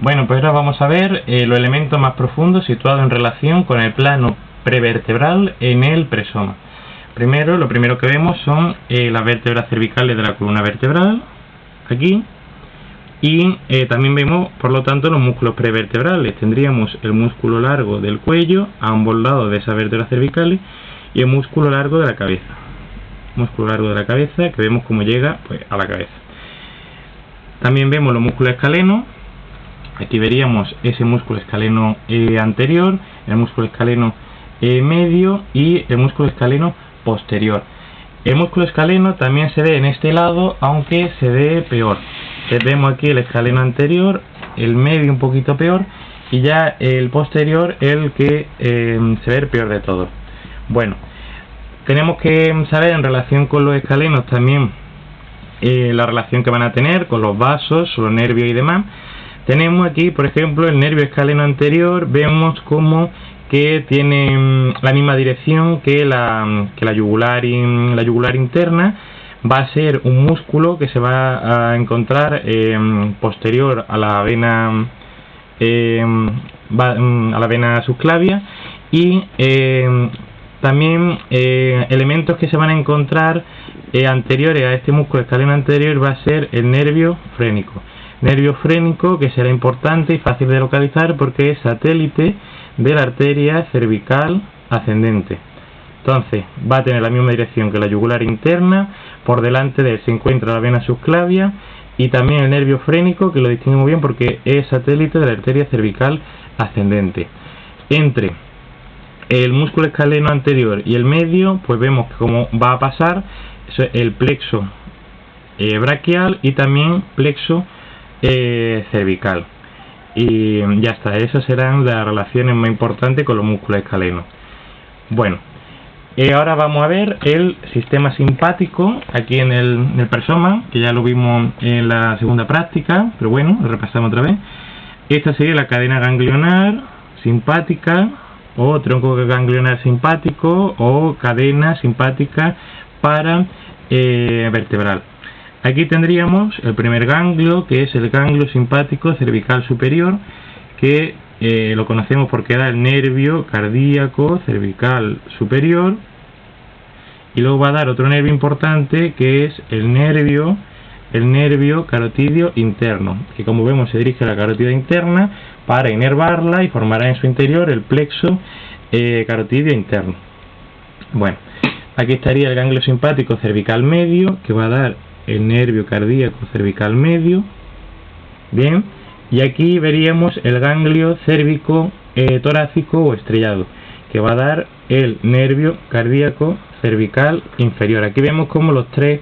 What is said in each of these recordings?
Bueno, pues ahora vamos a ver los elementos más profundos situados en relación con el plano prevertebral en el presoma. Lo primero que vemos son las vértebras cervicales de la columna vertebral, aquí, y también vemos, por lo tanto, los músculos prevertebrales. Tendríamos el músculo largo del cuello a ambos lados de esas vértebras cervicales y el músculo largo de la cabeza. Músculo largo de la cabeza, que vemos cómo llega pues, a la cabeza. También vemos los músculos escalenos. Aquí veríamos ese músculo escaleno anterior, el músculo escaleno medio y el músculo escaleno posterior. El músculo escaleno también se ve en este lado, aunque se ve peor. Vemos aquí el escaleno anterior, el medio un poquito peor y ya el posterior el que se ve el peor de todos. Bueno, tenemos que saber en relación con los escalenos también la relación que van a tener con los vasos, los nervios y demás. Tenemos aquí, por ejemplo, el nervio escaleno anterior, vemos como que tiene la misma dirección que la yugular interna. Va a ser un músculo que se va a encontrar posterior a la vena subclavia y también elementos que se van a encontrar anteriores a este músculo escaleno anterior va a ser el nervio frénico. Nervio frénico que será importante y fácil de localizar porque es satélite de la arteria cervical ascendente. Entonces va a tener la misma dirección que la yugular interna, por delante de él se encuentra la vena subclavia y también el nervio frénico, que lo distinguimos bien porque es satélite de la arteria cervical ascendente. Entre el músculo escaleno anterior y el medio, pues vemos cómo va a pasar el plexo braquial y también plexo cervical. Y ya está, esas serán las relaciones más importantes con los músculos escalenos. Bueno, ahora vamos a ver el sistema simpático aquí en el presoma, que ya lo vimos en la segunda práctica, pero bueno, lo repasamos otra vez. Esta sería la cadena ganglionar simpática o tronco ganglionar simpático o cadena simpática para vertebral. Aquí tendríamos el primer ganglio, que es el ganglio simpático cervical superior, que lo conocemos porque da el nervio cardíaco cervical superior, y luego va a dar otro nervio importante que es el nervio carotidio interno, que como vemos se dirige a la carótida interna para inervarla y formará en su interior el plexo carotidio interno. Bueno, aquí estaría el ganglio simpático cervical medio, que va a dar el nervio cardíaco cervical medio. Bien, y aquí veríamos el ganglio cérvico torácico o estrellado, que va a dar el nervio cardíaco cervical inferior. Aquí vemos como los tres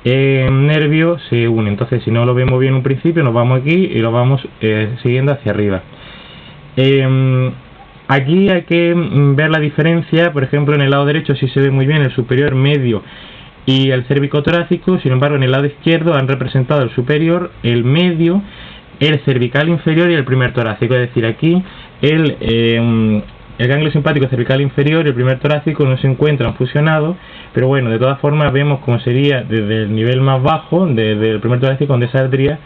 nervios se unen. Entonces, si no lo vemos bien en un principio, nos vamos aquí y lo vamos siguiendo hacia arriba. Aquí hay que ver la diferencia. Por ejemplo, en el lado derecho sí se ve muy bien el superior, medio y el cérvico torácico. Sin embargo, en el lado izquierdo han representado el superior, el medio, el cervical inferior y el primer torácico. Es decir, aquí el ganglio simpático cervical inferior y el primer torácico no se encuentran fusionados, pero bueno, de todas formas vemos cómo sería desde el nivel más bajo, desde el primer torácico, donde saldría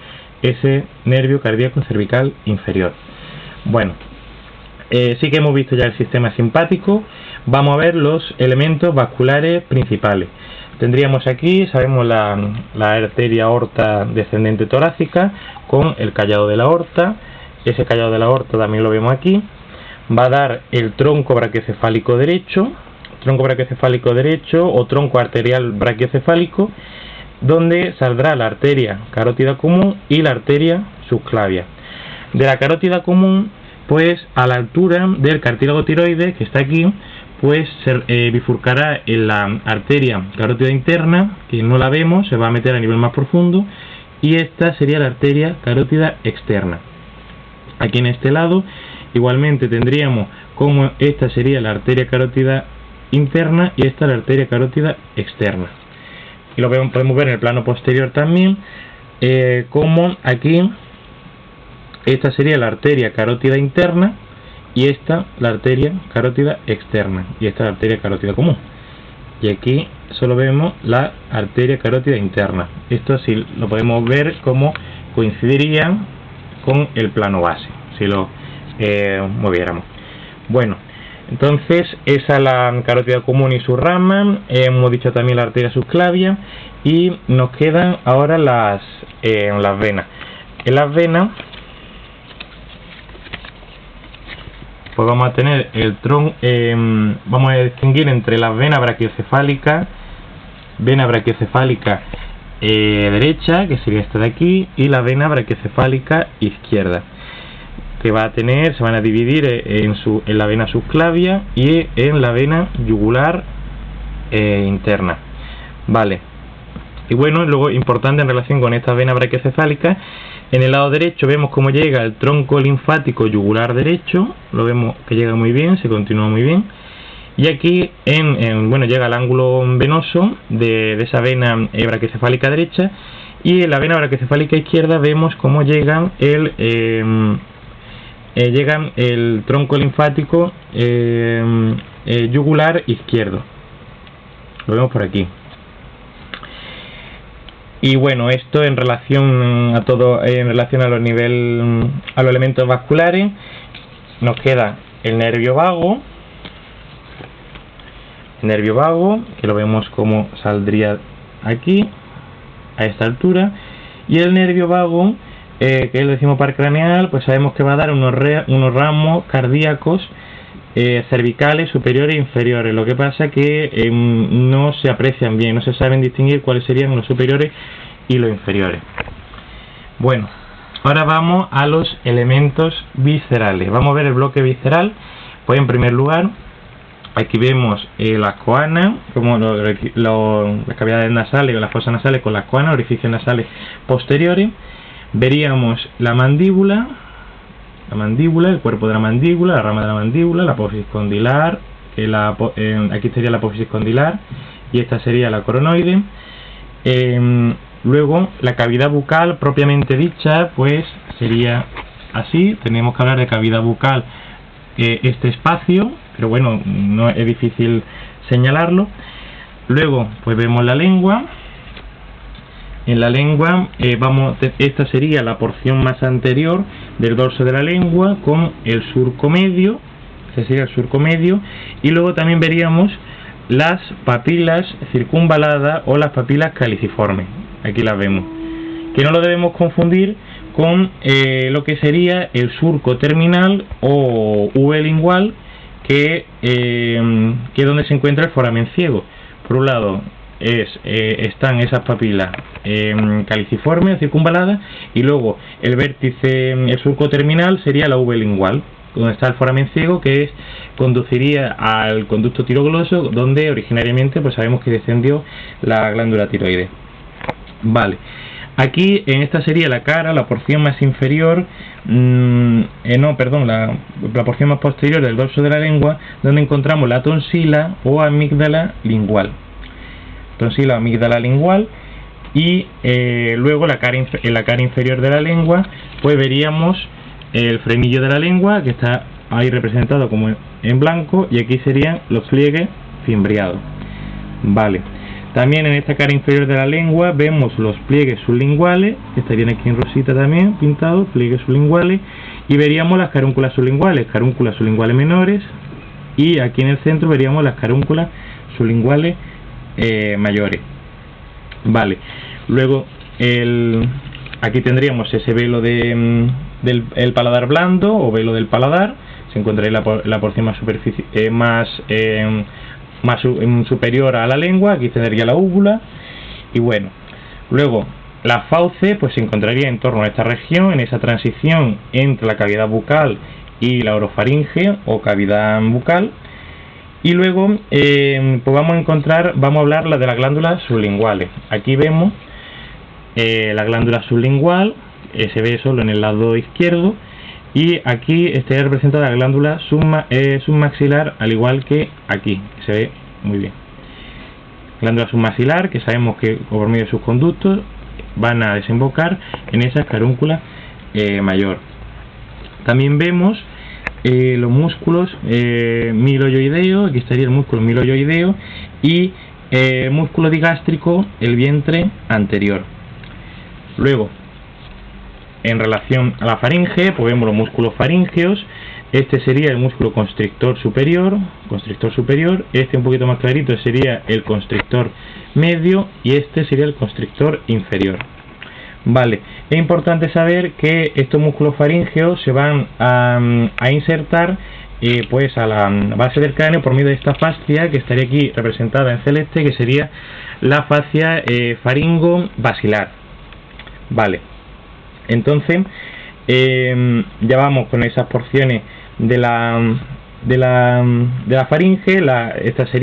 ese nervio cardíaco cervical inferior. Bueno, sí que hemos visto ya el sistema simpático. Vamos a ver los elementos vasculares principales. Tendríamos aquí, sabemos la arteria aorta descendente torácica con el callado de la aorta. Ese callado de la aorta también lo vemos aquí. Va a dar el tronco braquiocefálico derecho o tronco arterial braquiocefálico, donde saldrá la arteria carótida común y la arteria subclavia. De la carótida común, pues a la altura del cartílago tiroides, que está aquí, pues se bifurcará en la arteria carótida interna, que no la vemos, se va a meter a nivel más profundo, y esta sería la arteria carótida externa. Aquí en este lado igualmente tendríamos como esta sería la arteria carótida interna y esta la arteria carótida externa. Y lo podemos ver en el plano posterior también, como aquí esta sería la arteria carótida interna y esta la arteria carótida externa y esta la arteria carótida común. Y aquí solo vemos la arteria carótida interna. Esto sí lo podemos ver como coincidirían con el plano base, si lo moviéramos. Bueno, entonces esa es la carótida común y su rama. Hemos dicho también la arteria subclavia y nos quedan ahora las venas. En las venas pues vamos a tener el tronco, vamos a distinguir entre las venas brachiocefálicas, vena brachiocefálica derecha, que sería esta de aquí, y la vena brachiocefálica izquierda, que va a tener, se van a dividir en la vena subclavia y en la vena yugular interna. Vale. Y bueno, luego importante en relación con esta vena brachiocefálica, en el lado derecho vemos cómo llega el tronco linfático yugular derecho, lo vemos que llega muy bien, se continúa muy bien. Y aquí bueno, llega el ángulo venoso de esa vena brachiocefálica derecha, y en la vena brachiocefálica izquierda vemos cómo llega el tronco linfático yugular izquierdo. Lo vemos por aquí. Y bueno, esto en relación a los elementos vasculares, nos queda el nervio vago. El nervio vago, que lo vemos como saldría aquí, a esta altura. Y el nervio vago, que es el decimopar craneal, pues sabemos que va a dar unos ramos cardíacos cervicales superiores e inferiores. Lo que pasa que no se aprecian bien, no se saben distinguir cuáles serían los superiores y los inferiores. Bueno, ahora vamos a los elementos viscerales. Vamos a ver el bloque visceral. Pues en primer lugar, aquí vemos las coanas, como las cavidades nasales o las fosas nasales con las coanas, orificios nasales posteriores. Veríamos la mandíbula, el cuerpo de la mandíbula, la rama de la mandíbula, la apófisis condilar, aquí sería la apófisis condilar y esta sería la coronoide. Luego la cavidad bucal propiamente dicha pues sería así. Tenemos que hablar de cavidad bucal, este espacio, pero bueno, no es difícil señalarlo. Luego pues vemos la lengua. En la lengua esta sería la porción más anterior del dorso de la lengua con el surco medio, este sería el surco medio, y luego también veríamos las papilas circunvaladas o las papilas caliciformes. Aquí las vemos, que no lo debemos confundir con lo que sería el surco terminal o V lingual, que es donde se encuentra el foramen ciego. Por un lado están esas papilas caliciformes circunvaladas, y luego el vértice, el surco terminal sería la V lingual, donde está el foramen ciego, que conduciría al conducto tirogloso, donde originariamente pues sabemos que descendió la glándula tiroides. Vale, aquí en esta sería la cara, la porción más inferior, la porción más posterior del dorso de la lengua, donde encontramos la tonsila o amígdala lingual. Tonsila o amígdala lingual. Y luego en la cara inferior de la lengua pues veríamos el frenillo de la lengua, que está ahí representado como en blanco, y aquí serían los pliegues fimbriados. Vale, también en esta cara inferior de la lengua vemos los pliegues sublinguales, que estarían aquí en rosita también pintados, pliegues sublinguales, y veríamos las carúnculas sublinguales menores, y aquí en el centro veríamos las carúnculas sublinguales mayores. Vale, luego aquí tendríamos ese velo del paladar blando o velo del paladar. Se encontraría la porción más superior a la lengua. Aquí tendría la úvula. Y bueno, luego la fauce pues se encontraría en torno a esta región, en esa transición entre la cavidad bucal y la orofaringe o cavidad bucal. Y luego pues vamos a hablar de las glándulas sublinguales. Aquí vemos la glándula sublingual, se ve solo en el lado izquierdo, y aquí estaría representada la glándula submaxilar, al igual que aquí, se ve muy bien. Glándula submaxilar, que sabemos que por medio de sus conductos van a desembocar en esa carúncula mayor. También vemos los músculos miloioideo, aquí estaría el músculo miloioideo, y el músculo digástrico, el vientre anterior. Luego en relación a la faringe, pues vemos los músculos faríngeos. Este sería el músculo constrictor superior, este un poquito más clarito sería el constrictor medio y este sería el constrictor inferior. Vale, es importante saber que estos músculos faríngeos se van a insertar pues a la base del cráneo por medio de esta fascia que estaría aquí representada en celeste, que sería la fascia faringo-basilar. Vale, entonces ya vamos con esas porciones de la faringe. Esta sería